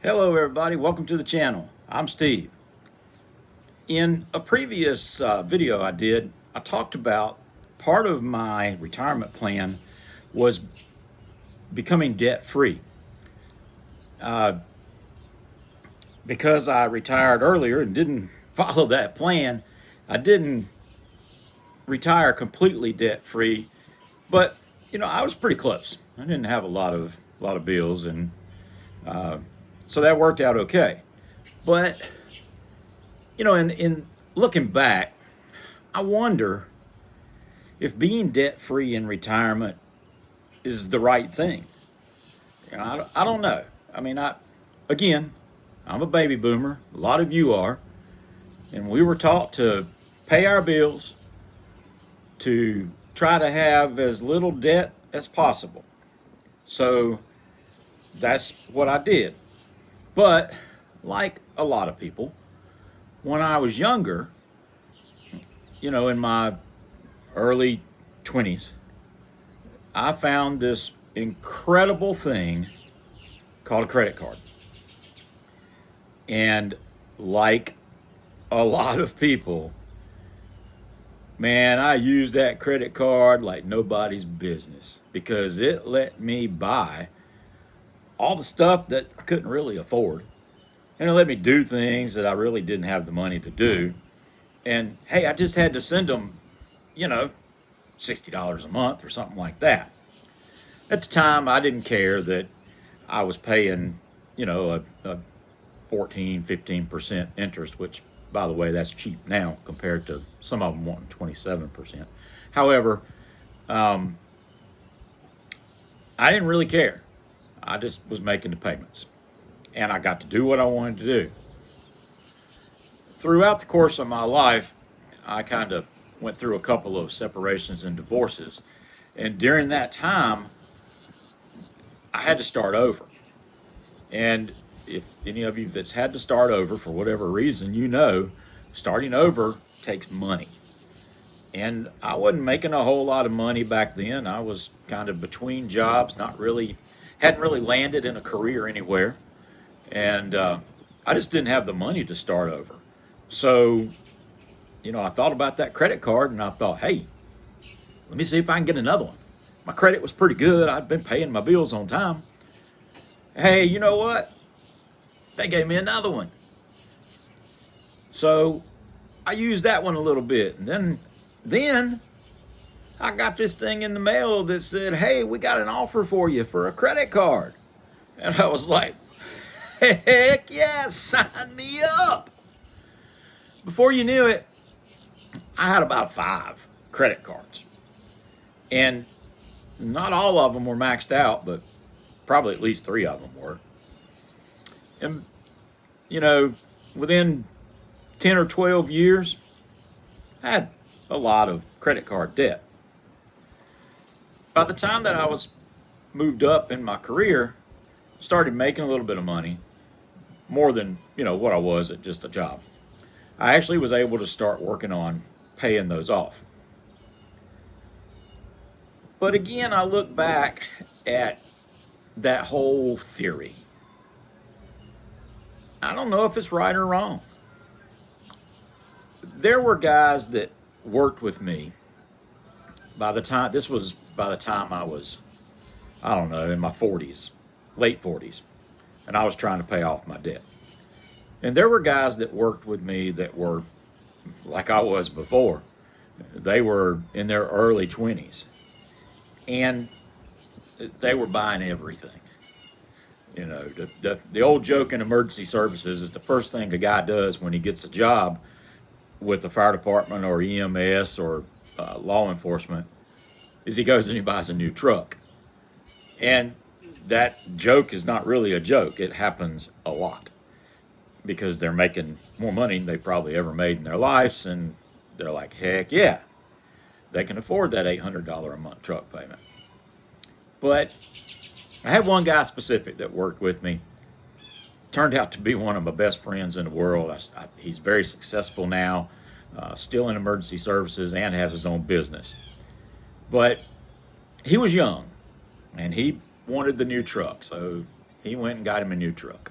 Hello everybody, welcome to the channel. I'm Steve. In a previous video I talked about part of my retirement plan was becoming debt-free. Because I retired earlier and didn't follow that plan, I didn't retire completely debt-free, but I was pretty close. I didn't have a lot of bills, and so that worked out okay. But in looking back, I wonder if being debt-free in retirement is the right thing. I don't know. I mean, I'm a baby boomer. A lot of you are, and we were taught to pay our bills, to try to have as little debt as possible. So that's what I did. But like a lot of people, when I was younger, in my early 20s, I found this incredible thing called a credit card. And like a lot of people, man, I used that credit card like nobody's business because it let me buy all the stuff that I couldn't really afford. And it let me do things that I really didn't have the money to do. And hey, I just had to send them, $60 a month or something like that. At the time, I didn't care that I was paying, a 14, 15% interest, which, by the way, that's cheap now compared to some of them wanting 27%. However, I didn't really care. I just was making the payments, and I got to do what I wanted to do. Throughout the course of my life, I kind of went through a couple of separations and divorces, and during that time, I had to start over. And if any of you that's had to start over for whatever reason, starting over takes money. And I wasn't making a whole lot of money back then. I was kind of between jobs, hadn't really landed in a career anywhere. And I just didn't have the money to start over. So, I thought about that credit card and I thought, hey, let me see if I can get another one. My credit was pretty good. I'd been paying my bills on time. Hey, you know what? They gave me another one. So I used that one a little bit. And then I got this thing in the mail that said, hey, we got an offer for you for a credit card. And I was like, heck yeah, sign me up. Before you knew it, I had about 5 credit cards. And not all of them were maxed out, but probably at least 3 of them were. And, within 10 or 12 years, I had a lot of credit card debt. By the time that I was moved up in my career, started making a little bit of money, more than, what I was at just a job, I actually was able to start working on paying those off. But again, I look back at that whole theory. I don't know if it's right or wrong. There were guys that worked with me by the time I was, I don't know, in my 40s, late 40s, and I was trying to pay off my debt. And there were guys that worked with me that were like I was before. They were in their early 20s, and they were buying everything. The old joke in emergency services is the first thing a guy does when he gets a job with the fire department or EMS or law enforcement is he goes and he buys a new truck. And that joke is not really a joke. It happens a lot because they're making more money than they probably ever made in their lives, and they're like, heck yeah, they can afford that $800 a month truck payment. But I had one guy specific that worked with me. Turned out to be one of my best friends in the world. He's very successful now, still in emergency services, and has his own business. But he was young, and he wanted the new truck, so he went and got him a new truck.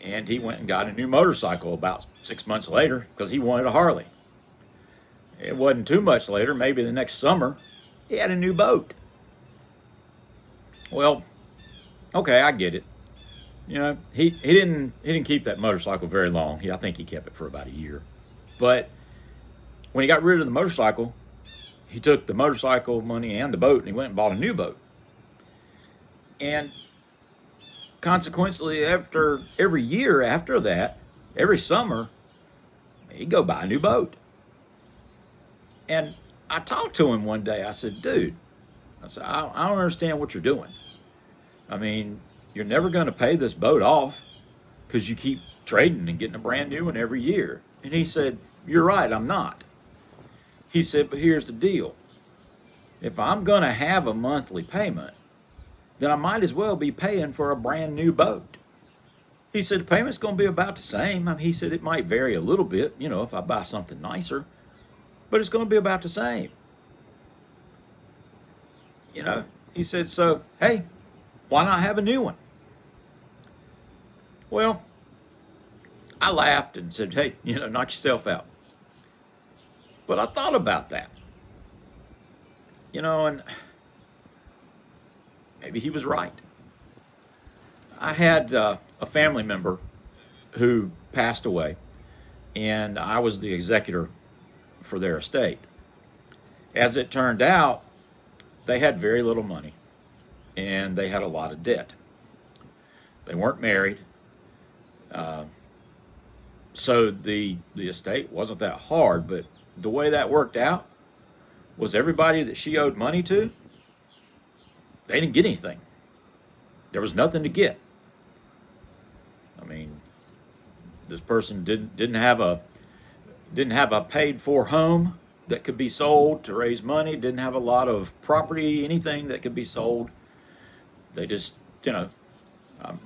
And he went and got a new motorcycle about 6 months later because he wanted a Harley. It wasn't too much later, maybe the next summer, he had a new boat. Well, okay, I get it. You know, he didn't keep that motorcycle very long. I think he kept it for about a year. But when he got rid of the motorcycle, he took the motorcycle money and the boat and he went and bought a new boat. And consequently, after every year after that, every summer, he'd go buy a new boat. And I talked to him one day. I said, dude, I don't understand what you're doing. I mean, you're never going to pay this boat off because you keep trading and getting a brand new one every year. And he said, you're right, I'm not. He said, but here's the deal. If I'm going to have a monthly payment, then I might as well be paying for a brand new boat. He said, the payment's going to be about the same. I mean, he said, it might vary a little bit, you know, if I buy something nicer, but it's going to be about the same. You know, he said, so, hey, why not have a new one? Well, I laughed and said, hey, you know, knock yourself out. But I thought about that. You know, and maybe he was right. I had a family member who passed away, and I was the executor for their estate. As it turned out, they had very little money, and they had a lot of debt. They weren't married, so the estate wasn't that hard, but the way that worked out was everybody that she owed money to, they didn't get anything. There was nothing to get. I mean, this person didn't have a paid for home that could be sold to raise money, didn't have a lot of property, anything that could be sold. They just, you know,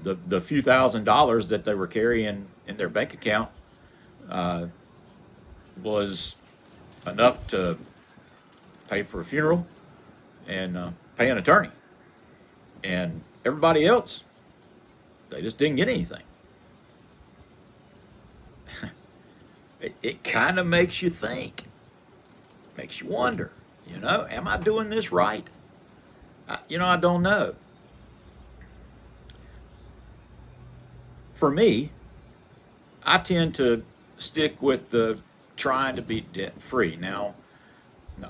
the few $1,000s that they were carrying in their bank account was enough to pay for a funeral and pay an attorney. And everybody else, they just didn't get anything. It kind of makes you think, makes you wonder, you know, am I doing this right? I don't know. For me, I tend to stick with the trying to be debt free. Now,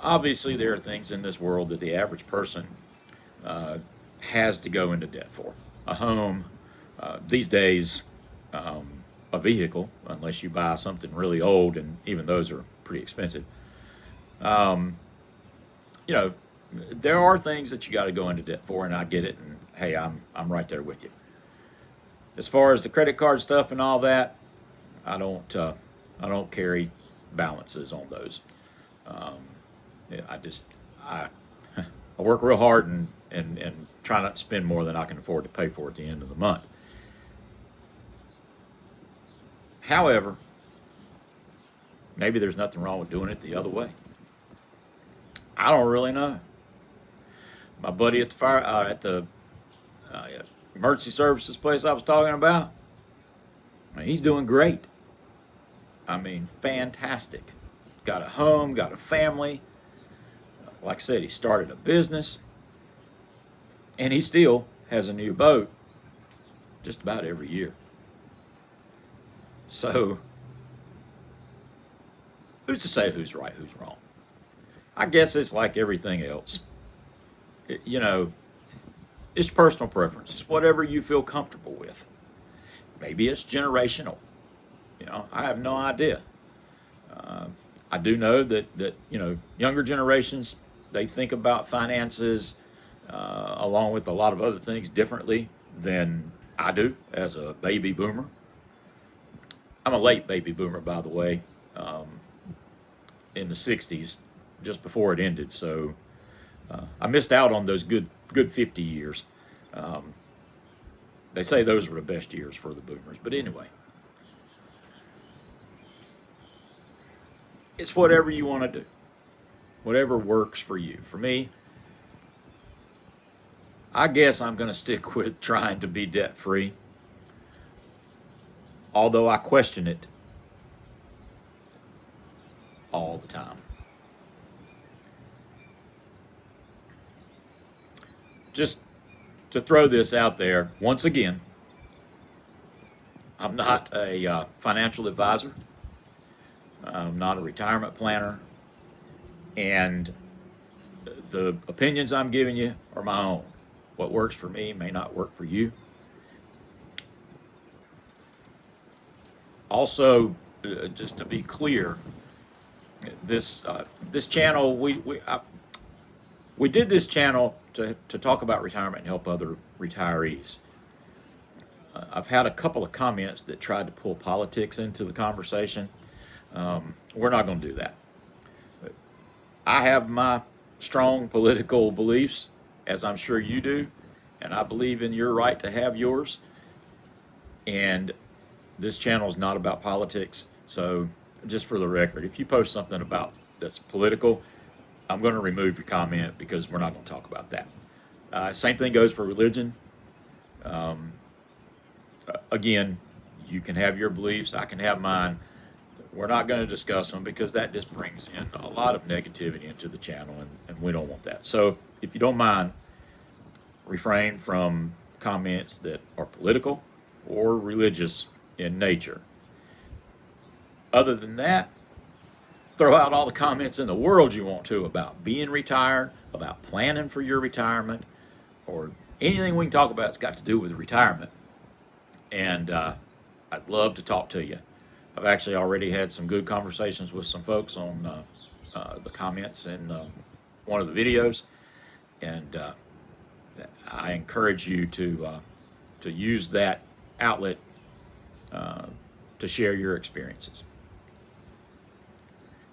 obviously, there are things in this world that the average person has to go into debt for. A home, these days, a vehicle, unless you buy something really old, and even those are pretty expensive. You know, there are things that you got to go into debt for, and I get it. And hey, I'm right there with you. As far as the credit card stuff and all that, I don't carry balances on those. I work real hard and try not to spend more than I can afford to pay for at the end of the month. However, maybe there's nothing wrong with doing it the other way. I don't really know. My buddy at the emergency services place I was talking about, he's doing great. I mean, fantastic. Got a home, got a family. Like I said, he started a business, and he still has a new boat just about every year. So, who's to say who's right, who's wrong? I guess it's like everything else. It's personal preference. It's whatever you feel comfortable with. Maybe it's generational. I have no idea. I do know that younger generations, they think about finances along with a lot of other things differently than I do as a baby boomer. I'm a late baby boomer, by the way, in the 60s, just before it ended. So I missed out on those good 50 years. They say those were the best years for the boomers. But anyway, it's whatever you want to do, whatever works for you. For me, I guess I'm going to stick with trying to be debt free. although I question it all the time. Just to throw this out there, once again, I'm not a financial advisor. I'm not a retirement planner. And the opinions I'm giving you are my own. What works for me may not work for you. Also, just to be clear, this channel, we did this channel to talk about retirement and help other retirees. I've had a couple of comments that tried to pull politics into the conversation. We're not going to do that. I have my strong political beliefs, as I'm sure you do, and I believe in your right to have yours. And this channel is not about politics. So just for the record, if you post something about that's political, I'm going to remove your comment because we're not going to talk about that. Same thing goes for religion. Again, you can have your beliefs, I can have mine. We're not going to discuss them because that just brings in a lot of negativity into the channel, and we don't want that. So if you don't mind, refrain from comments that are political or religious in nature. Other than that, throw out all the comments in the world you want to about being retired, about planning for your retirement, or anything we can talk about that's got to do with retirement. And I'd love to talk to you. I've actually already had some good conversations with some folks on the comments in one of the videos, and I encourage you to use that outlet to share your experiences.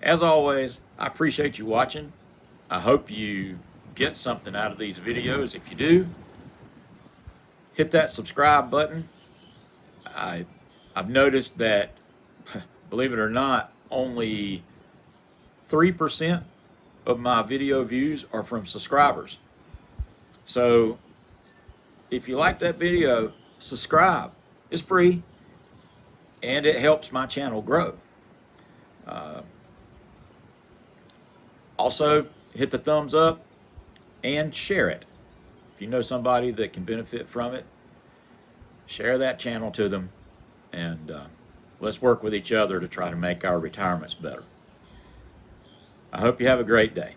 As always, I appreciate you watching. I hope you get something out of these videos. If you do, hit that subscribe button. I've noticed that, believe it or not, only 3% of my video views are from subscribers. So if you like that video, subscribe. It's free and it helps my channel grow. Also, hit the thumbs up and share it. If you know somebody that can benefit from it, share that channel to them, and let's work with each other to try to make our retirements better. I hope you have a great day.